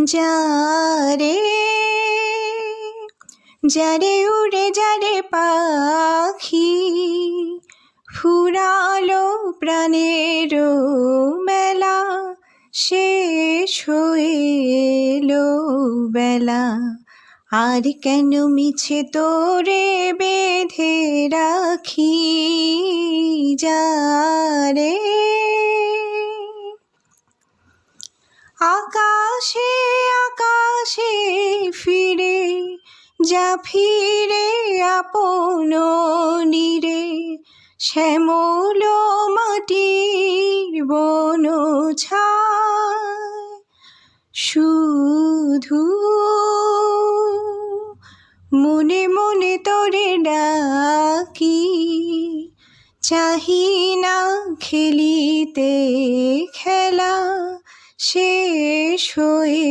যারে যারে উড়ে যারে পাখি ফুরালো প্রাণের মেলা শেষ হয়ে এলো বেলা আর কেন মিছে তোরে বেঁধে রাখি যারে আকাশে আকাশে ফিরে যা ফিরে আপন নীরে শ্যামল মাটির বন ছায় শুধু মনে মনে তোরে ডাকি চাহি না খেলিতে খেলা শেষ হয়ে